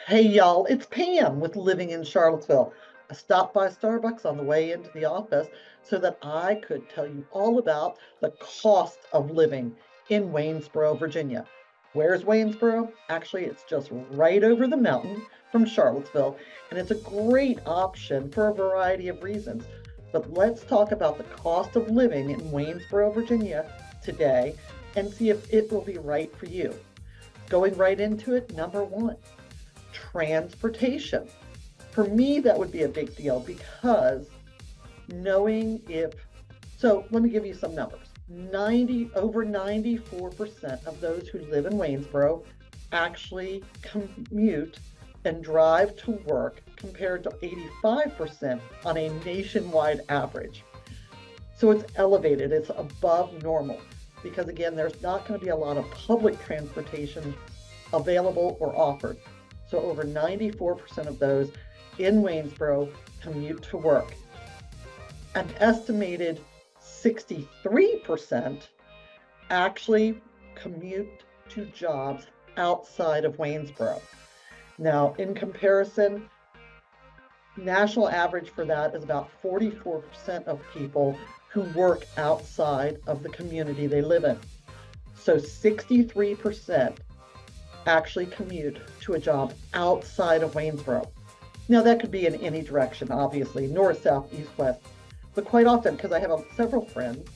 Hey y'all, it's Pam with Living in Charlottesville. I stopped by Starbucks on the way into the office so that I could tell you all about the cost of living in Waynesboro, Virginia. Where's Waynesboro? Actually, it's just right over the mountain from Charlottesville, and it's a great option for a variety of reasons. But let's talk about the cost of living in Waynesboro, Virginia today and see if it will be right for you. Going right into it, number one, transportation. For me, that would be a big deal because knowing let me give you some numbers. Over 94% of those who live in Waynesboro actually commute and drive to work compared to 85% on a nationwide average. So it's elevated, it's above normal because again, there's not going to be a lot of public transportation available or offered. So over 94% of those in Waynesboro commute to work. An estimated 63% actually commute to jobs outside of Waynesboro. Now, in comparison, national average for that is about 44% of people who work outside of the community they live in. So 63% actually commute to a job outside of Waynesboro. Now that could be in any direction, obviously, north, south, east, west, but quite often, because I have several friends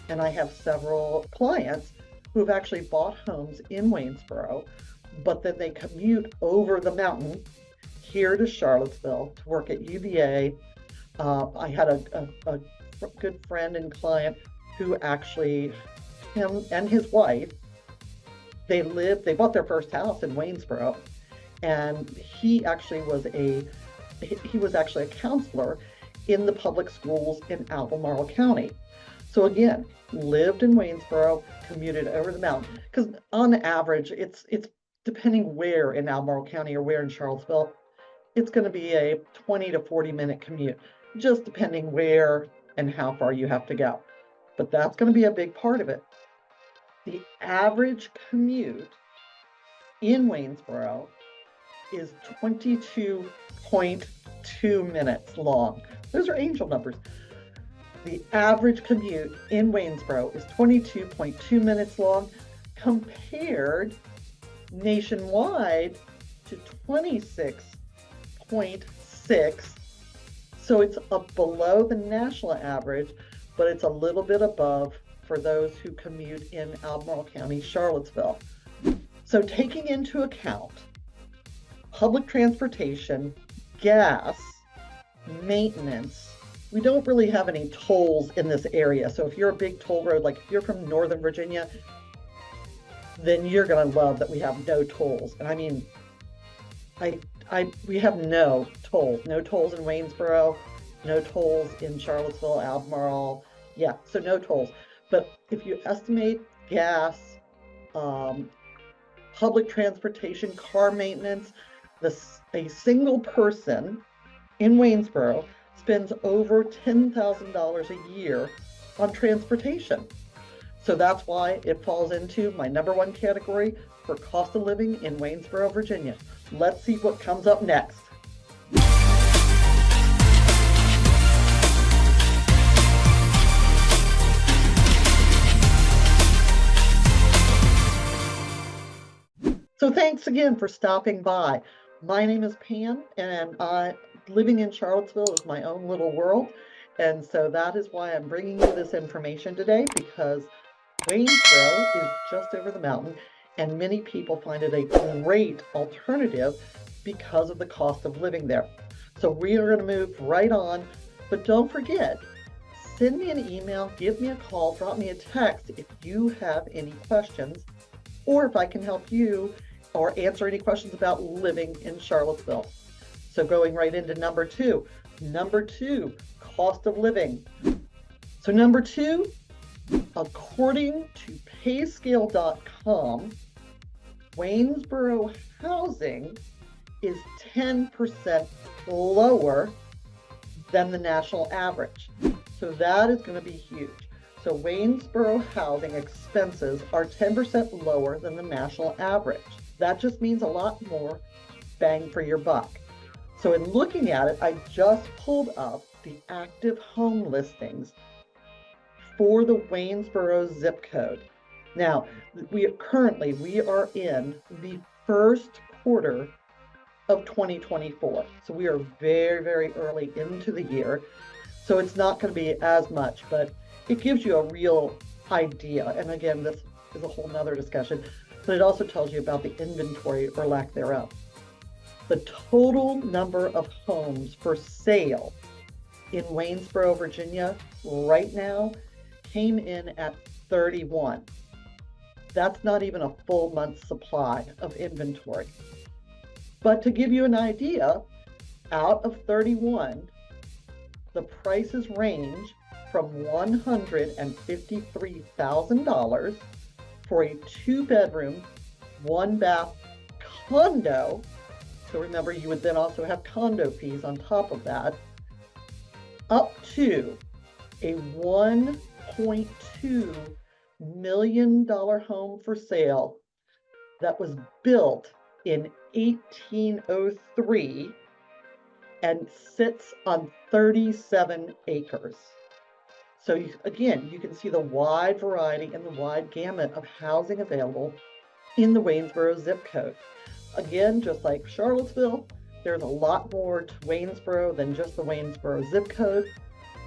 and I have several clients who have actually bought homes in Waynesboro, but then they commute over the mountain here to Charlottesville to work at UVA. I had a good friend and client who actually, him and his wife, they bought their first house in Waynesboro, and he was actually a counselor in the public schools in Albemarle County. So again, lived in Waynesboro, commuted over the mountain, because on average, it's depending where in Albemarle County or where in Charlottesville, it's going to be a 20 to 40 minute commute, just depending where and how far you have to go. But that's going to be a big part of it. The average commute in Waynesboro is 22.2 minutes long. Those are angel numbers. The average commute in Waynesboro is 22.2 minutes long, compared nationwide to 26.6. So it's below the national average, but it's a little bit above for those who commute in Albemarle County, Charlottesville. So taking into account public transportation, gas, maintenance, we don't really have any tolls in this area. So if you're a big toll road, like if you're from Northern Virginia, then you're gonna love that we have no tolls. And I mean, we have no tolls in Waynesboro, no tolls in Charlottesville, Albemarle, yeah, so no tolls. But if you estimate gas, public transportation, car maintenance, a single person in Waynesboro spends over $10,000 a year on transportation. So that's why it falls into my number one category for cost of living in Waynesboro, Virginia. Let's see what comes up next. So thanks again for stopping by. My name is Pam, and living in Charlottesville is my own little world. And so that is why I'm bringing you this information today, because Waynesboro is just over the mountain, and many people find it a great alternative because of the cost of living there. So we are going to move right on, but don't forget, send me an email, give me a call, drop me a text if you have any questions, or if I can help you or answer any questions about living in Charlottesville. So going right into number two, cost of living. So number two, according to payscale.com, Waynesboro housing is 10% lower than the national average. So that is going to be huge. So Waynesboro housing expenses are 10% lower than the national average. That just means a lot more bang for your buck. So in looking at it, I just pulled up the active home listings for the Waynesboro zip code. Now, we are in the first quarter of 2024. So we are very, very early into the year. So it's not going to be as much, but it gives you a real idea. And again, this is a whole nother discussion, but it also tells you about the inventory or lack thereof. The total number of homes for sale in Waynesboro, Virginia right now came in at 31. That's not even a full month's supply of inventory. But to give you an idea, out of 31, the prices range from $153,000 for a 2-bedroom, 1-bath condo. So remember, you would then also have condo fees on top of that, up to a $1.2 million home for sale that was built in 1803 and sits on 37 acres. So again, you can see the wide variety and the wide gamut of housing available in the Waynesboro zip code. Again, just like Charlottesville, there's a lot more to Waynesboro than just the Waynesboro zip code.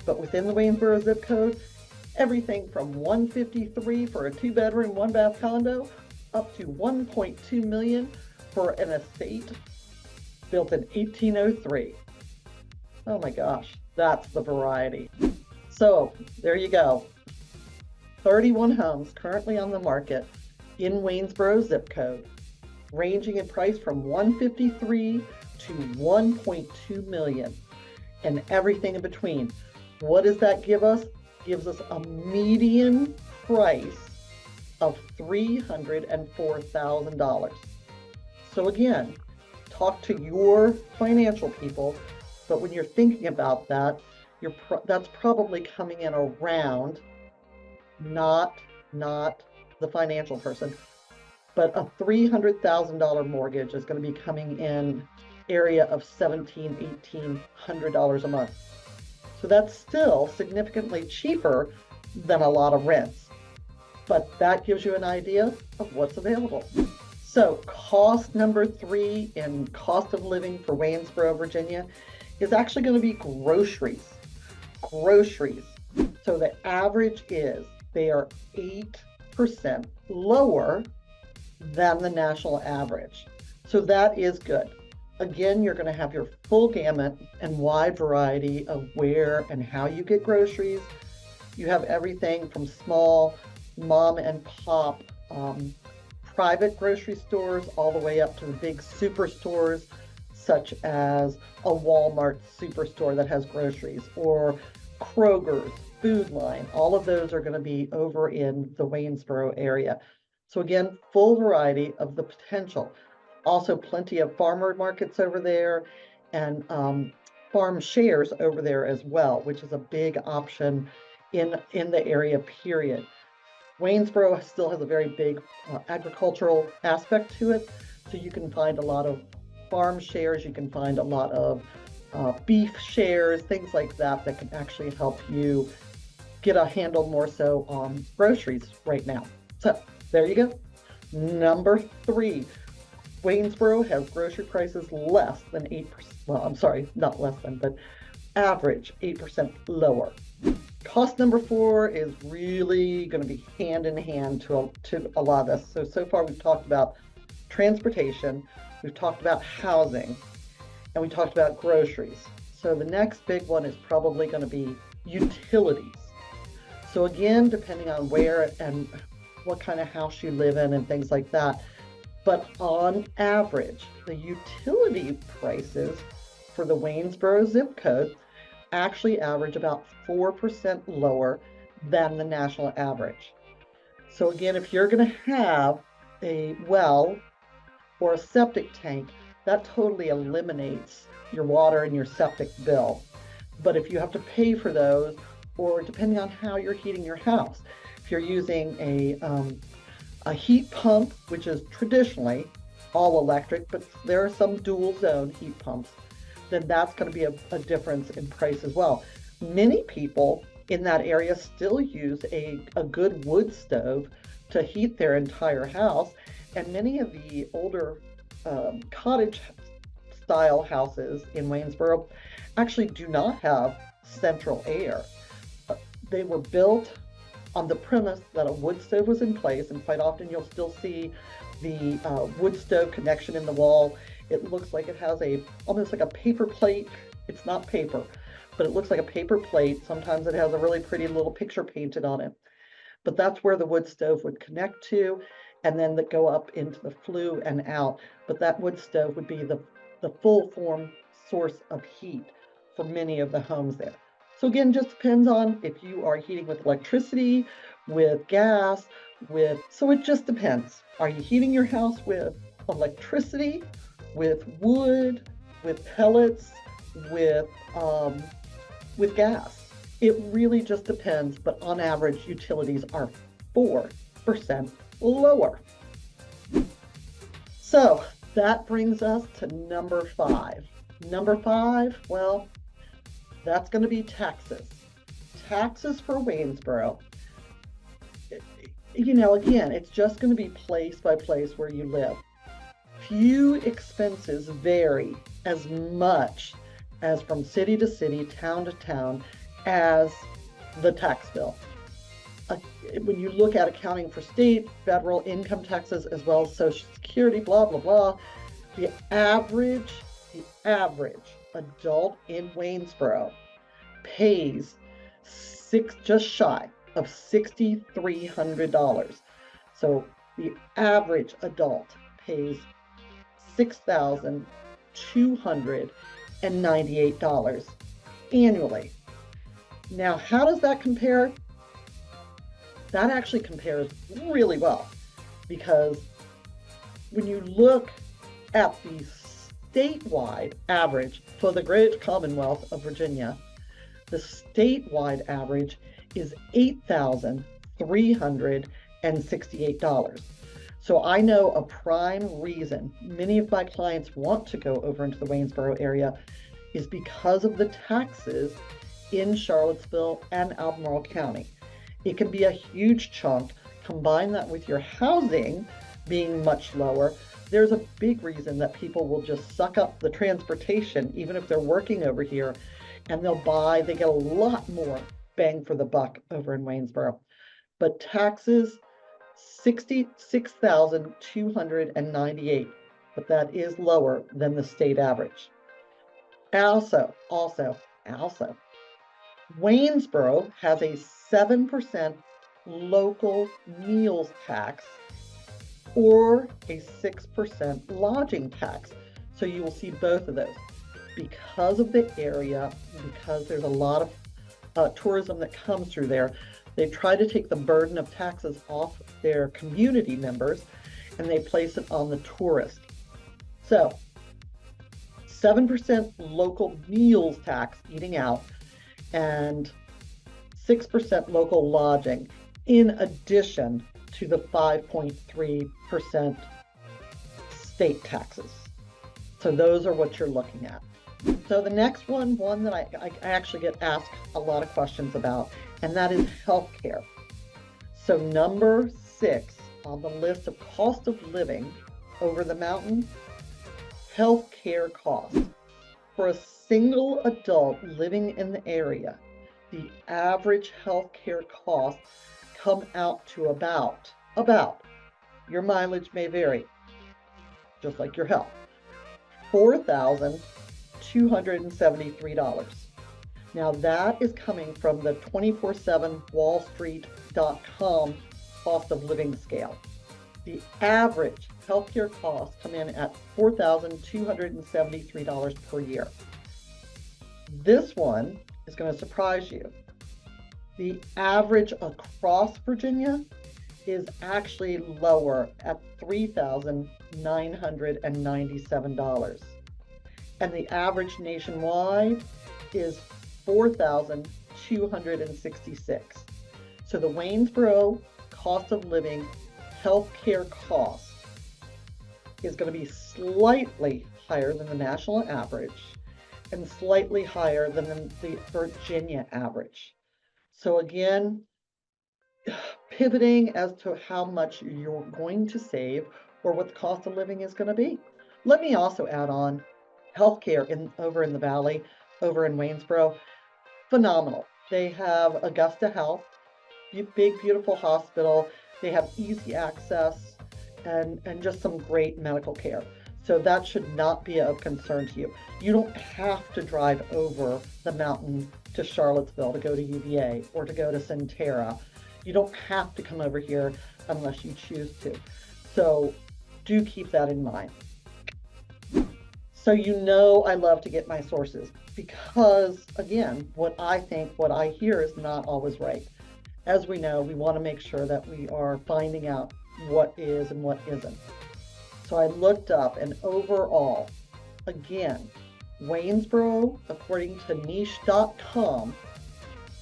But within the Waynesboro zip code, everything from 153 for a 2-bedroom, 1-bath condo, up to 1.2 million for an estate built in 1803. Oh my gosh, that's the variety. So there you go. 31 homes currently on the market in Waynesboro zip code, ranging in price from 153 to 1.2 million, and everything in between. What does that give us? Gives us a median price of $304,000. So again, talk to your financial people, but when you're thinking about that, that's probably coming in around, not the financial person, but a $300,000 mortgage is going to be coming in area of $1,800 a month. So that's still significantly cheaper than a lot of rents, but that gives you an idea of what's available. So cost number 3 in cost of living for Waynesboro, Virginia is actually going to be groceries. Groceries. So the average is they are 8% lower than the national average. So that is good. Again, you're going to have your full gamut and wide variety of where and how you get groceries. You have everything from small mom and pop private grocery stores all the way up to the big superstores, such as a Walmart superstore that has groceries, or Kroger's, Food Line. All of those are going to be over in the Waynesboro area. So again, full variety of the potential. Also plenty of farmer markets over there and farm shares over there as well, which is a big option in the area, period. Waynesboro still has a very big agricultural aspect to it. So you can find a lot of farm shares, you can find a lot of beef shares, things like that that can actually help you get a handle more so on groceries right now. So there you go. Number 3. Waynesboro has grocery prices less than 8%. Well, I'm sorry, not less than, but average 8% lower. Cost number 4 is really going to be hand in hand to a lot of this. So far we've talked about transportation, we've talked about housing, and we talked about groceries. So the next big one is probably going to be utilities. So again, depending on where and what kind of house you live in and things like that, but on average, the utility prices for the Waynesboro zip code actually average about 4% lower than the national average. So again, if you're going to have a well or a septic tank, that totally eliminates your water and your septic bill. But if you have to pay for those, or depending on how you're heating your house, if you're using a heat pump, which is traditionally all electric, but there are some dual zone heat pumps, then that's going to be a difference in price as well. Many people in that area still use a good wood stove to heat their entire house, and many of the older cottage style houses in Waynesboro actually do not have central air. They were built on the premise that a wood stove was in place, and quite often you'll still see the wood stove connection in the wall. It looks like it has almost like a paper plate. It's not paper, but it looks like a paper plate. Sometimes it has a really pretty little picture painted on it. But that's where the wood stove would connect to, and then go up into the flue and out. But that wood stove would be the full form source of heat for many of the homes there. So again, just depends on if you are heating with electricity, with gas, so it just depends. Are you heating your house with electricity, with wood, with pellets, with gas? It really just depends, but on average, utilities are 4% lower. So that brings us to number 5. Number 5, well, that's going to be taxes. Taxes for Waynesboro. You know, again, it's just going to be place by place where you live. Few expenses vary as much as from city to city, town to town, as the tax bill. When you look at accounting for state, federal income taxes, as well as Social Security, blah, blah, blah, the average adult in Waynesboro pays just shy of $6,300. So the average adult pays $6,298 annually. Now, how does that compare? That actually compares really well, because when you look at the statewide average for the Great Commonwealth of Virginia, the statewide average is $8,368. So I know a prime reason many of my clients want to go over into the Waynesboro area is because of the taxes in Charlottesville and Albemarle County. It can be a huge chunk. Combine that with your housing being much lower, there's a big reason that people will just suck up the transportation, even if they're working over here, and they get a lot more bang for the buck over in Waynesboro. But taxes, $66,298, but that is lower than the state average. Also, Waynesboro has a 7% local meals tax or a 6% lodging tax. So you will see both of those. Because of the area, because there's a lot of tourism that comes through there, they try to take the burden of taxes off their community members, and they place it on the tourist. So 7% local meals tax, eating out, and 6% local lodging, in addition to the 5.3% state taxes. So those are what you're looking at. So the next one that I actually get asked a lot of questions about, and that is healthcare. So number 6 on the list of cost of living over the mountain, healthcare costs. For a single adult living in the area, the average healthcare costs come out to about, your mileage may vary, just like your health, $4,273. Now that is coming from the 247wallstreet.com cost of living scale. The average healthcare costs come in at $4,273 per year. This one is going to surprise you. The average across Virginia is actually lower at $3,997. And the average nationwide is $4,266. So the Waynesboro cost of living healthcare costs is going to be slightly higher than the national average and slightly higher than the Virginia average. So again, pivoting as to how much you're going to save or what the cost of living is going to be. Let me also add on healthcare over in the Valley, over in Waynesboro, phenomenal. They have Augusta Health, big, beautiful hospital. They have easy access and just some great medical care. So that should not be of concern to you. You don't have to drive over the mountain to Charlottesville to go to UVA or to go to Centera. You don't have to come over here unless you choose to. So do keep that in mind. So you know I love to get my sources because, again, what I hear is not always right. As we know, we want to make sure that we are finding out what is and what isn't. So I looked up, and overall, again, Waynesboro, according to niche.com,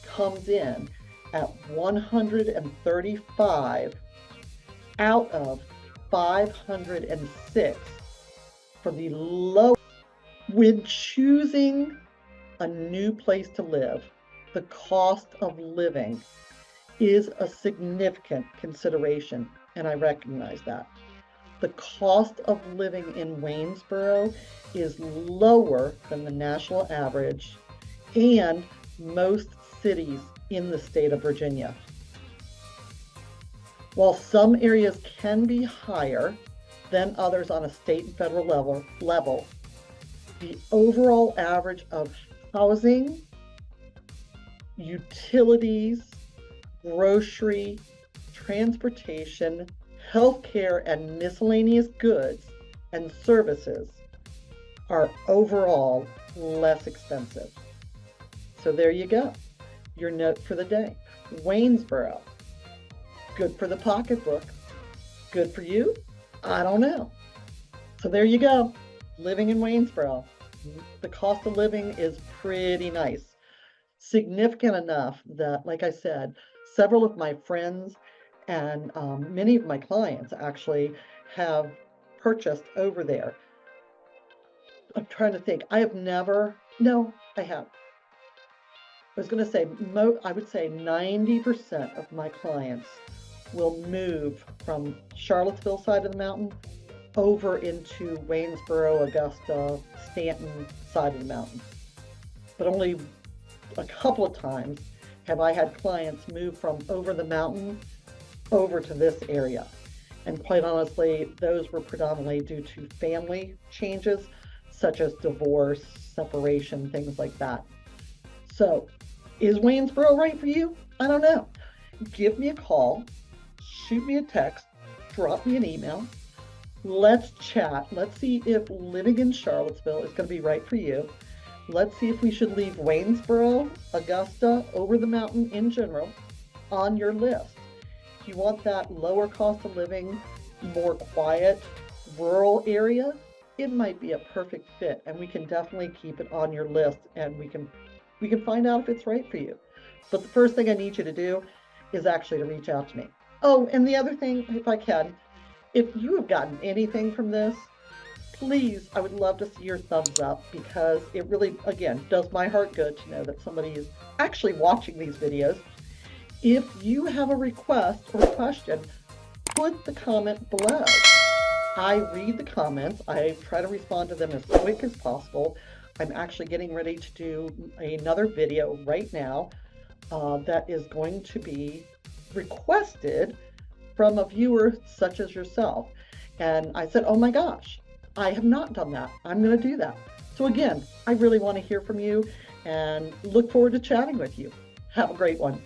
comes in at 135 out of 506 for the low. When choosing a new place to live, the cost of living is a significant consideration, and I recognize that. The cost of living in Waynesboro is lower than the national average and most cities in the state of Virginia. While some areas can be higher than others on a state and federal level, the overall average of housing, utilities, grocery, transportation, healthcare, and miscellaneous goods and services are overall less expensive. So there you go. Your note for the day. Waynesboro. Good for the pocketbook. Good for you? I don't know. So there you go. Living in Waynesboro. The cost of living is pretty nice. Significant enough that, like I said, several of my friends and many of my clients actually have purchased over there. I'm trying to think. I have. I was going to say, I would say 90% of my clients will move from Charlottesville side of the mountain over into Waynesboro, Augusta, Stanton side of the mountain. But only a couple of times have I had clients move from over the mountain over to this area. And quite honestly, those were predominantly due to family changes, such as divorce, separation, things like that. So, is Waynesboro right for you? I don't know. Give me a call, shoot me a text, drop me an email. Let's chat. Let's see if living in Charlottesville is going to be right for you. Let's see if we should leave Waynesboro, Augusta, over the mountain in general on your list. If you want that lower cost of living, more quiet, rural area, it might be a perfect fit, and we can definitely keep it on your list, and we can find out if it's right for you. But the first thing I need you to do is actually to reach out to me. Oh, and the other thing, if I can, if you have gotten anything from this, please, I would love to see your thumbs up, because it really, again, does my heart good to know that somebody is actually watching these videos. If you have a request or a question, put the comment below. I read the comments. I try to respond to them as quick as possible. I'm actually getting ready to do another video right now that is going to be requested from a viewer such as yourself. And I said, oh my gosh, I have not done that. I'm going to do that. So again, I really want to hear from you and look forward to chatting with you. Have a great one.